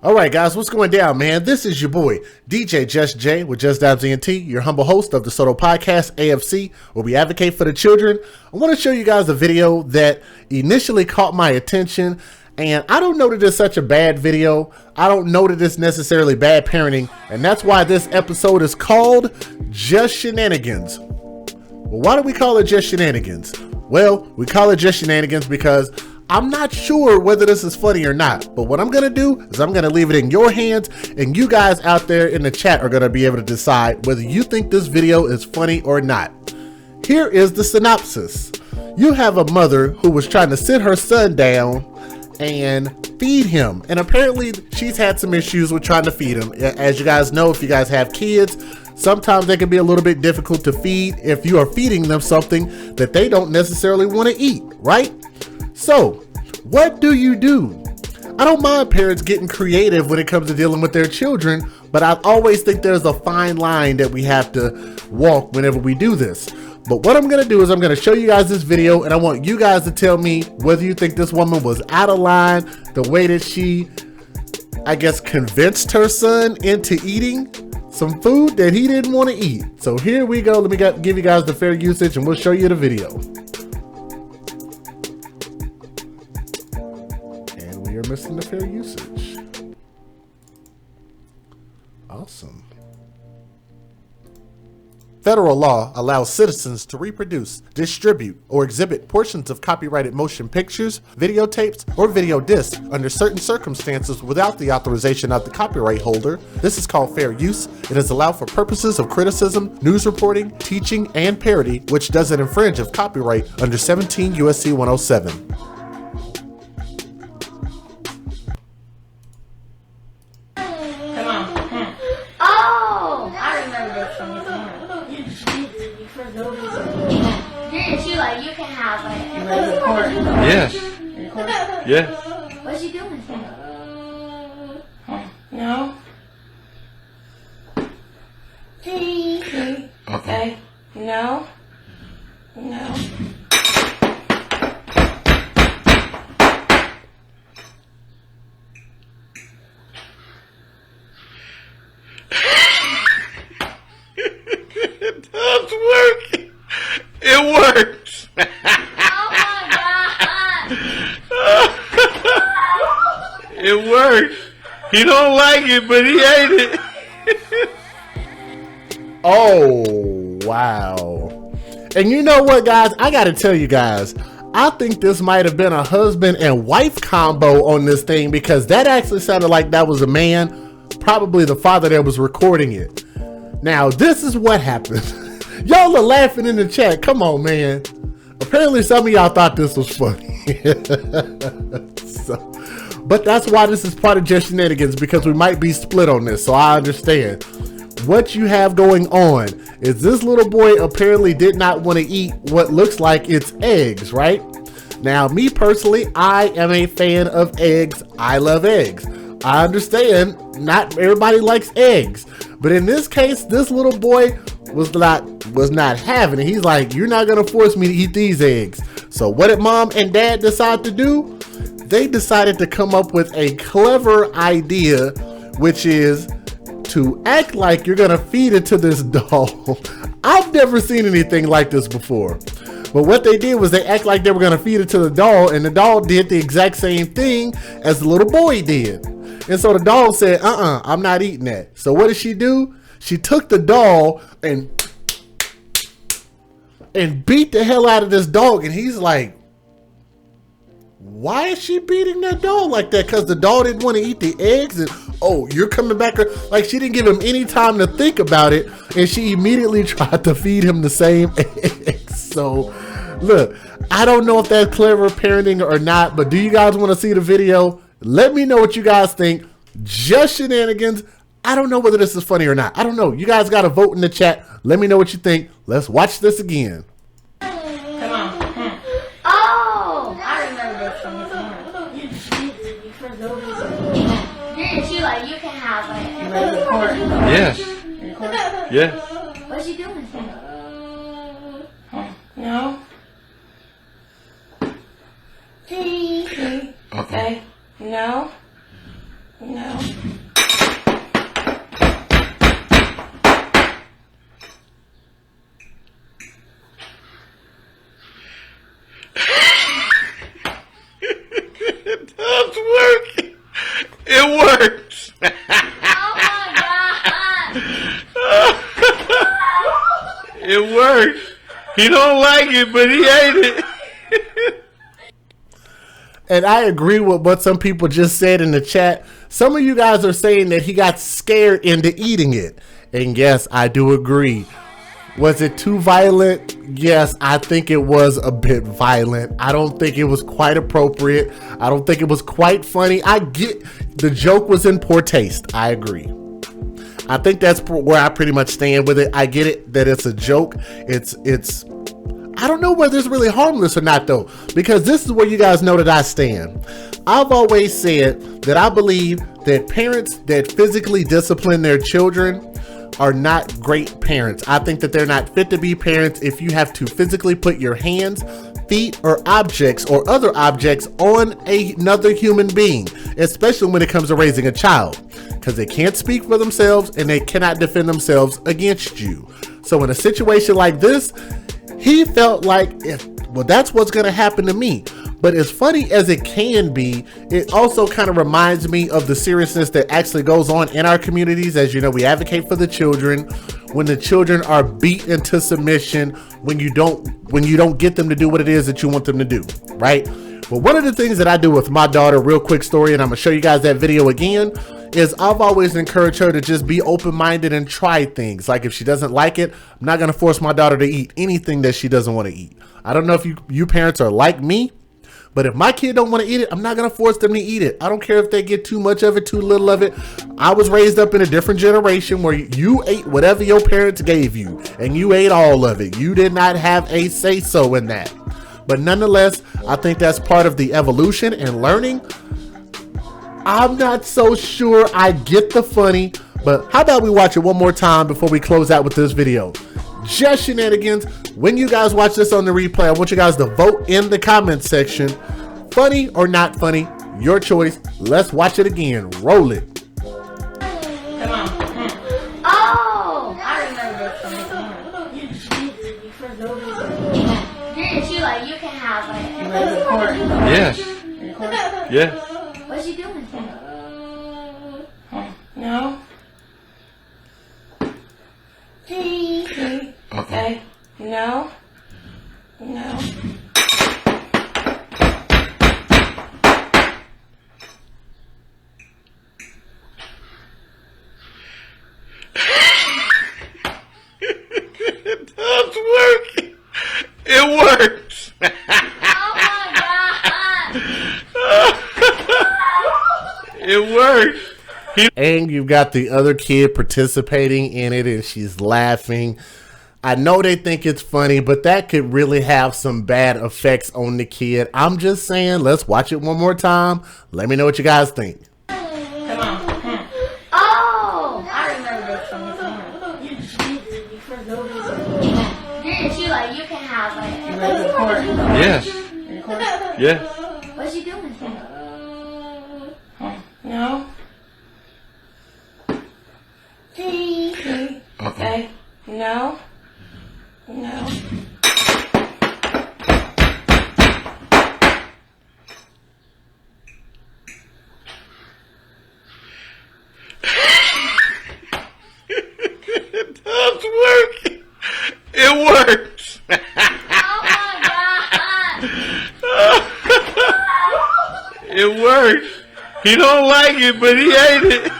Alright guys, what's going down, man? This is your boy, DJ Just Jay with Just ENT, your humble host of the Soto Podcast, AFC, where we advocate for the children. I want to show you guys a video that initially caught my attention, and I don't know that it's such a bad video. I don't know that it's necessarily bad parenting, and that's why this episode is called Just Shenanigans. Well, why do we call it Just Shenanigans? Well, we call it Just Shenanigans because I'm not sure whether this is funny or not, but what I'm going to do is I'm going to leave it in your hands, and you guys out there in the chat are going to be able to decide whether you think this video is funny or not. Here is the synopsis. You have a mother who was trying to sit her son down and feed him, and apparently she's had some issues with trying to feed him. As you guys know, if you guys have kids, sometimes they can be a little bit difficult to feed if you are feeding them something that they don't necessarily want to eat, right? So, what do? I don't mind parents getting creative when it comes to dealing with their children, but I always think there's a fine line that we have to walk whenever we do this. But what I'm going to do is I'm going to show you guys this video, and I want you guys to tell me whether you think this woman was out of line, the way that she, I guess, convinced her son into eating some food that he didn't want to eat. So here we go. Let me give you guys the fair usage, and we'll show you the video. You're missing the fair usage. Awesome. Federal law allows citizens to reproduce, distribute, or exhibit portions of copyrighted motion pictures, videotapes, or video discs under certain circumstances without the authorization of the copyright holder. This is called fair use. It is allowed for purposes of criticism, news reporting, teaching, and parody, which doesn't infringe of copyright under 17 U.S.C. 107. You can have it. Yes. Yes. What's she doing? No. Okay. No. No. It does work. It works. Oh my God. It works. He don't like it, but he ate it. Oh, wow. And you know what, guys? I got to tell you guys, I think this might have been a husband and wife combo on this thing, because that actually sounded like that was a man, probably the father that was recording it. Now, this is what happened. Y'all are laughing in the chat. Come on, man. Apparently, some of y'all thought this was funny. But that's why this is part of Just Shenanigans, because we might be split on this, so I understand. What you have going on is this little boy apparently did not want to eat what looks like it's eggs, right? Now, me personally, I am a fan of eggs. I love eggs. I understand not everybody likes eggs, but in this case, this little boy was not having it. He's like, you're not gonna force me to eat these eggs. So what did mom and dad decide to do? They decided to come up with a clever idea, which is to act like you're gonna feed it to this doll. I've never seen anything like this before. But what they did was they act like they were gonna feed it to the doll, and the doll did the exact same thing as the little boy did. And so the doll said, I'm not eating that. So what did she do? She took the doll and beat the hell out of this dog. And he's like, why is she beating that dog like that? Because the dog didn't want to eat the eggs. And oh, you're coming back. Like, she didn't give him any time to think about it. And she immediately tried to feed him the same eggs. So look, I don't know if that's clever parenting or not, but do you guys want to see the video? Let me know what you guys think. Just Shenanigans. I don't know whether this is funny or not. I don't know. You guys got to vote in the chat. Let me know what you think. Let's watch this again. Come on. Oh, I remember this from this morning. For no reason. Didn't she like, you can have it? Yes. Yes. What's she doing? No. Okay. No. No. It works. Oh It works. He don't like it, but he ate it. And I agree with what some people just said in the chat. Some of you guys are saying that he got scared into eating it. And yes, I do agree. Was it too violent? Yes, I think it was a bit violent. I don't think it was quite appropriate. I don't think it was quite funny. I get the joke was in poor taste. I agree. I think that's where I pretty much stand with it. I get it that it's a joke. It's I don't know whether it's really harmless or not though, because this is where you guys know that I stand. I've always said that I believe that parents that physically discipline their children are not great parents. I think that they're not fit to be parents if you have to physically put your hands, feet, or objects or other objects on another human being, especially when it comes to raising a child, because they can't speak for themselves and they cannot defend themselves against you. So in a situation like this, he felt like, well, that's what's going to happen to me. But as funny as it can be, it also kind of reminds me of the seriousness that actually goes on in our communities. As you know, we advocate for the children. When the children are beat into submission, when you don't get them to do what it is that you want them to do, right? But one of the things that I do with my daughter, real quick story, and I'm gonna show you guys that video again, is I've always encouraged her to just be open-minded and try things. Like if she doesn't like it, I'm not gonna force my daughter to eat anything that she doesn't want to eat. I don't know if you parents are like me, but if my kid don't want to eat it, I'm not going to force them to eat it. I don't care if they get too much of it, too little of it. I was raised up in a different generation where you ate whatever your parents gave you, and you ate all of it. You did not have a say-so in that. But nonetheless, I think that's part of the evolution and learning. I'm not so sure I get the funny, but how about we watch it one more time before we close out with this video? Just Shenanigans. When you guys watch this on the replay, I want you guys to vote in the comment section. Funny or not funny, your choice. Let's watch it again. Roll it. Come on. Oh, I remember this from this morning. For no reason. Didn't she like, you can have it? You ready to record? Yes. Record? Yes. What's she doing? No. Say no. No. It does work. It works. Oh my god! It works. And you've got the other kid participating in it, and she's laughing. I know they think it's funny, but that could really have some bad effects on the kid. I'm just saying, let's watch it one more time. Let me know what you guys think. Come on. Oh, I remember this from this morning. For no reason. Didn't she like, you can have it? You ready to record? Yes. Record? Yes. What's she doing? No. Say no. No. It does work. It works. Oh my god! It works. He don't like it, but he ate it.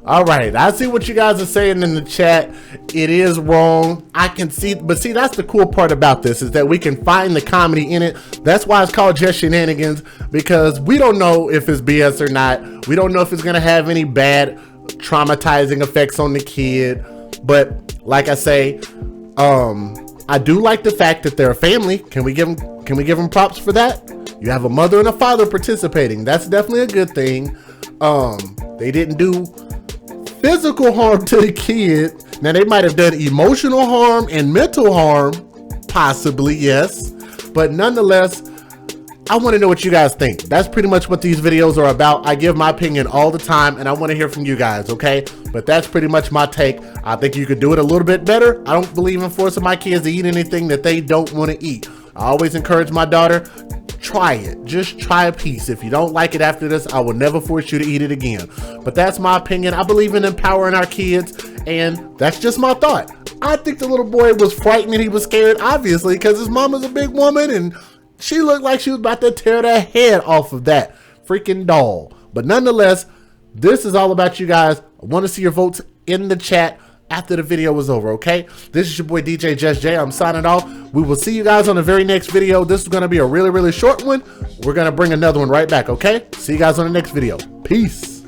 All right, I see what you guys are saying in the chat. It is wrong. I can see, but see, that's the cool part about this, is that we can find the comedy in it. That's why it's called Just Shenanigans, because we don't know if it's BS or not. We don't know if it's gonna have any bad traumatizing effects on the kid. But like I say, I do like the fact that they're a family. Can we give them props for that? You have a mother and a father participating. That's definitely a good thing. They didn't do physical harm to the kid. Now they might have done emotional harm and mental harm, possibly, yes. But nonetheless, I want to know what you guys think. That's pretty much what these videos are about. I give my opinion all the time, and I want to hear from you guys, okay? But that's pretty much my take. I think you could do it a little bit better. I don't believe in forcing my kids to eat anything that they don't want to eat. I always encourage my daughter, try it. Just try a piece. If you don't like it after this, I will never force you to eat it again. But that's my opinion. I believe in empowering our kids, and that's just my thought. I think the little boy was frightened and he was scared, obviously, because his mama's a big woman and she looked like she was about to tear the head off of that freaking doll. But nonetheless, this is all about you guys. I want to see your votes in the chat after the video was over, okay? This is your boy DJ Just Jay. I'm signing off. We will see you guys on the very next video. This is going to be a really, really short one. We're going to bring another one right back, okay? See you guys on the next video. Peace.